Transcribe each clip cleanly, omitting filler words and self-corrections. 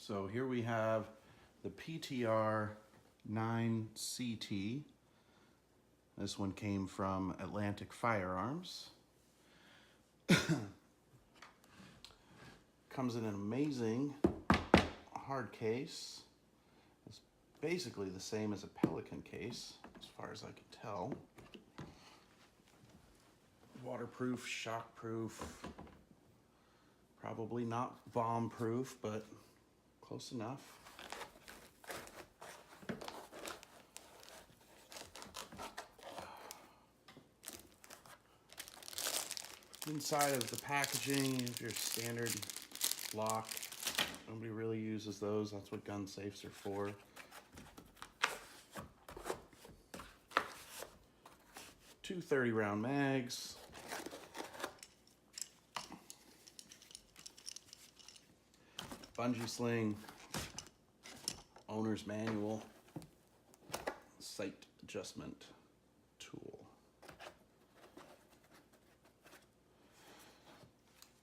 So here we have the PTR 9CT. This one came from Atlantic Firearms. Comes in an amazing hard case. It's basically the same as a Pelican case, as far as I can tell. Waterproof, shockproof, probably not bomb-proof, but close enough. Inside of the packaging is your standard lock. Nobody really uses those. That's what gun safes are for. Two 30-round mags. Bungee sling. Owner's manual. Sight adjustment tool.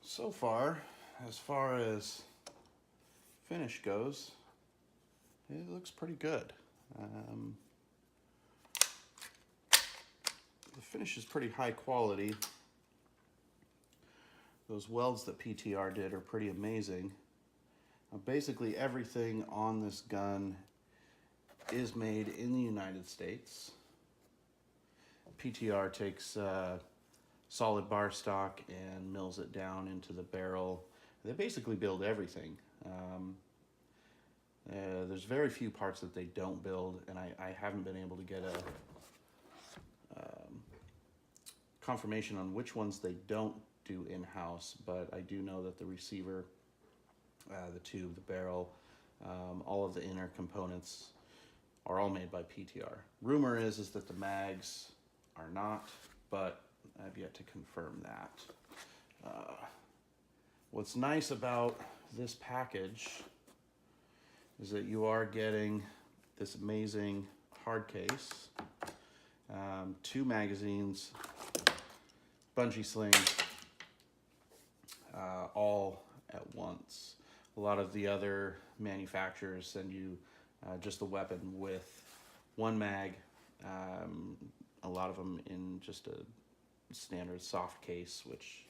So far as finish goes, it looks pretty good. The finish is pretty high quality. Those welds that PTR did are pretty amazing. Basically everything on this gun is made in the United States. PTR takes solid bar stock and mills it down into the barrel. They basically build everything. There's very few parts that they don't build, and I haven't been able to get a confirmation on which ones they don't do in-house, but I do know that the receiver, the tube, the barrel, all of the inner components are all made by PTR. Rumor is that the mags are not, but I've yet to confirm that. What's nice about this package is that you are getting this amazing hard case, 2 magazines, bungee sling, all at once. A lot of the other manufacturers send you just the weapon with 1 mag, a lot of them in just a standard soft case, which,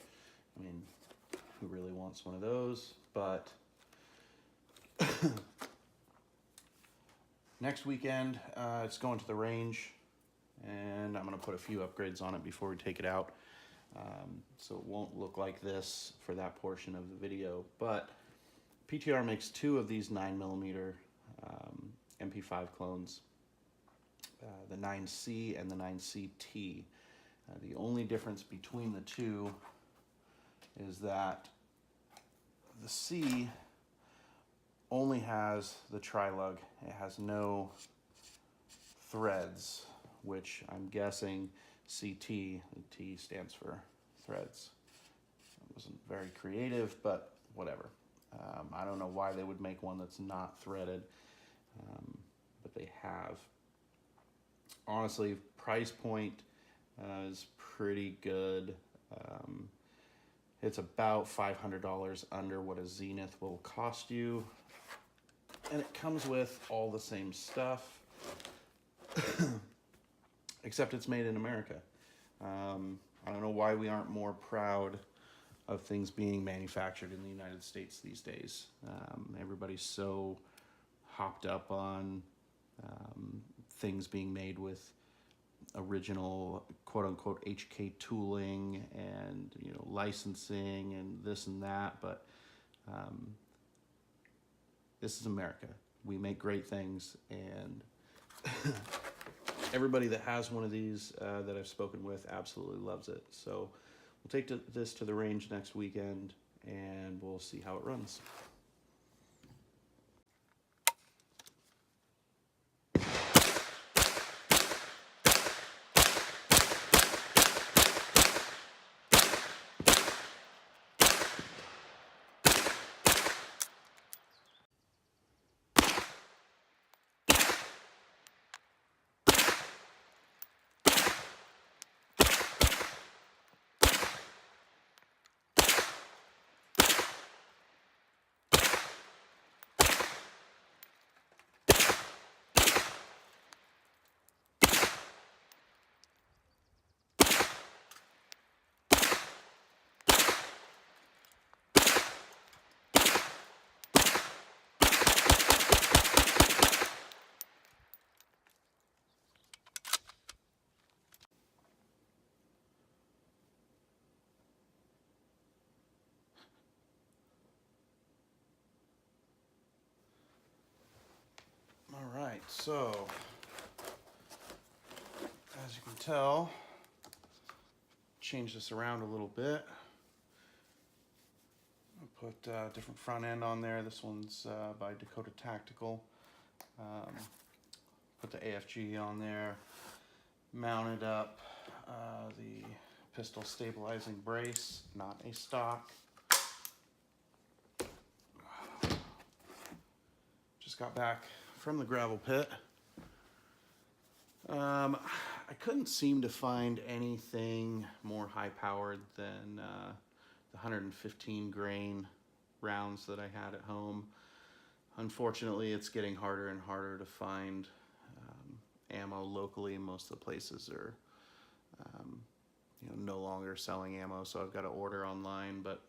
I mean, who really wants one of those? But next weekend, it's going to the range, and I'm going to put a few upgrades on it before we take it out. So it won't look like this for that portion of the video, but PTR makes 2 of these 9mm MP5 clones, the 9C and the 9CT. The only difference between the two is that the C only has the tri-lug. It has no threads, which I'm guessing CT, the T stands for threads. It wasn't very creative, but whatever. I don't know why they would make one that's not threaded, but they have. Honestly, price point is pretty good. It's about $500 under what a Zenith will cost you, and it comes with all the same stuff, except it's made in America. I don't know why we aren't more proud of things being manufactured in the United States these days. Everybody's so hopped up on things being made with original quote-unquote HK tooling and, you know, licensing and this and that, but this is America. We make great things, and everybody that has one of these that I've spoken with absolutely loves it. So we'll take this to the range next weekend, and we'll see how it runs. So, as you can tell, change this around a little bit. I'll put a different front end on there. This one's by Dakota Tactical. Put the AFG on there. Mounted up the pistol stabilizing brace, not a stock. Just got back from the gravel pit. I couldn't seem to find anything more high-powered than the 115 grain rounds that I had at home. Unfortunately, it's getting harder and harder to find ammo locally. Most of the places are no longer selling ammo, so I've got to order online. But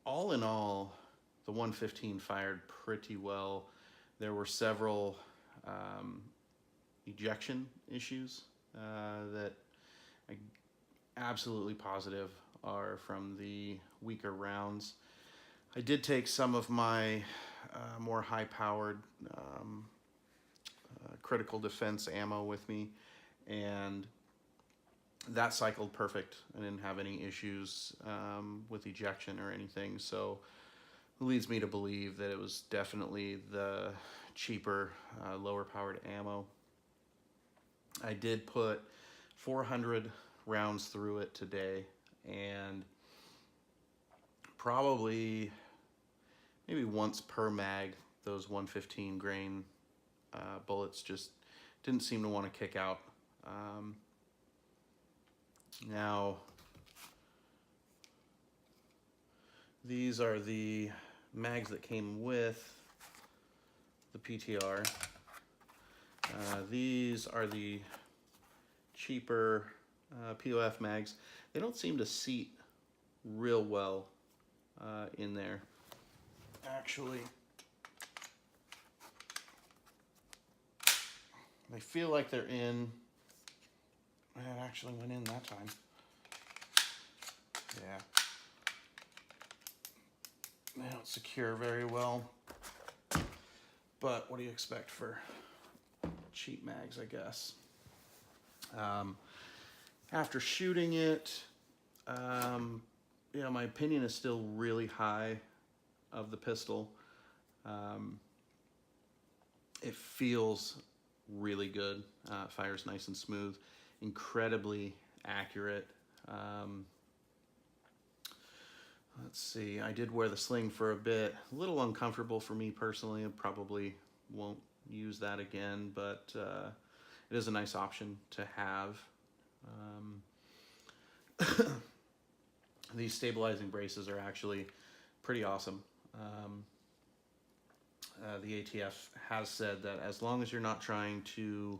all in all, the 115 fired pretty well. There were several ejection issues that I'm absolutely positive are from the weaker rounds. I did take some of my more high-powered critical defense ammo with me, and that cycled perfect. I didn't have any issues with ejection or anything, so it leads me to believe that it was definitely the cheaper, lower-powered ammo. I did put 400 rounds through it today, and probably maybe once per mag, those 115 grain bullets just didn't seem to want to kick out. Now, these are the mags that came with the PTR. These are the cheaper POF mags. They don't seem to seat real well in there. Actually, they feel like they're in. It actually went in that time. Yeah. They don't secure very well. But what do you expect for cheap mags, I guess? After shooting it, my opinion is still really high of the pistol. It feels really good. Fires nice and smooth, incredibly accurate. Let's see, I did wear the sling for a bit. A little uncomfortable for me personally. I probably won't use that again, but it is a nice option to have. These stabilizing braces are actually pretty awesome. The ATF has said that as long as you're not trying to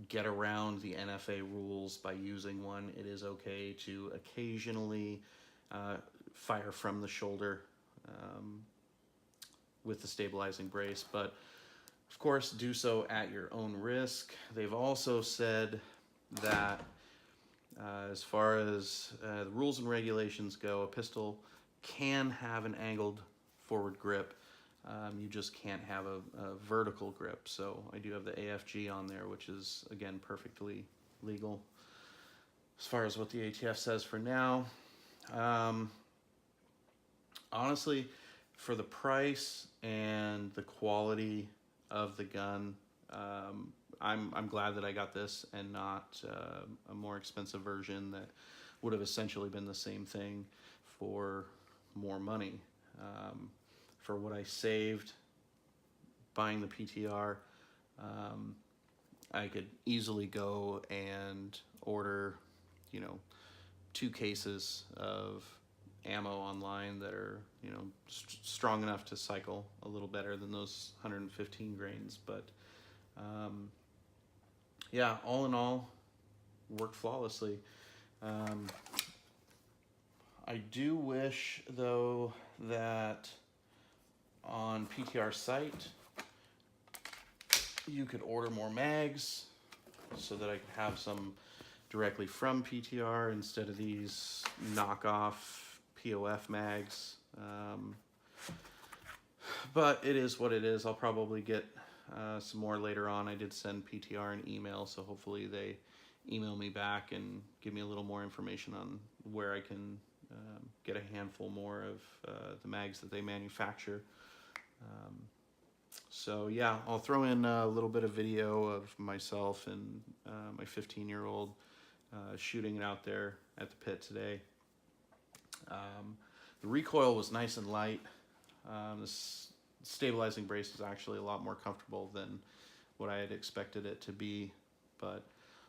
get around the NFA rules by using one, it is okay to occasionally fire from the shoulder with the stabilizing brace, but of course do so at your own risk. They've also said that as far as the rules and regulations go, a pistol can have an angled forward grip. You just can't have a vertical grip. So I do have the AFG on there, which is, again, perfectly legal as far as what the ATF says for now. Honestly, for the price and the quality of the gun, I'm glad that I got this and not a more expensive version that would have essentially been the same thing for more money. For what I saved buying the PTR, I could easily go and order, 2 cases of ammo online that are, strong enough to cycle a little better than those 115 grains. But yeah, all in all, worked flawlessly. I do wish, though, that on PTR site you could order more mags so that I could have some directly from PTR instead of these knockoff POF mags. But it is what it is. I'll probably get some more later on. I did send PTR an email, so hopefully they email me back and give me a little more information on where I can get a handful more of the mags that they manufacture. So yeah, I'll throw in a little bit of video of myself and my 15-year-old shooting it out there at the pit today. The recoil was nice and light. This stabilizing brace is actually a lot more comfortable than what I had expected it to be, but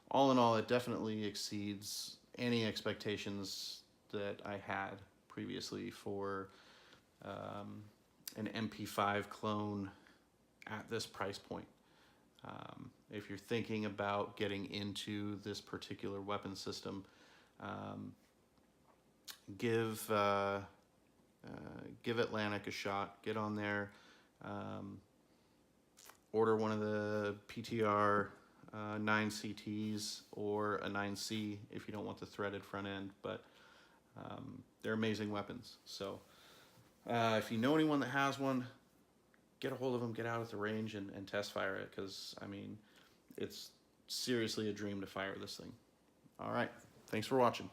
all in all, it definitely exceeds any expectations that I had previously for an MP5 clone at this price point. If you're thinking about getting into this particular weapon system, give Atlantic a shot. Get on there. Order one of the PTR 9CTs or a 9C if you don't want the threaded front end, but they're amazing weapons. So if you know anyone that has one, get a hold of them, get out at the range and test fire it, because I mean, it's seriously a dream to fire this thing. All right, thanks for watching.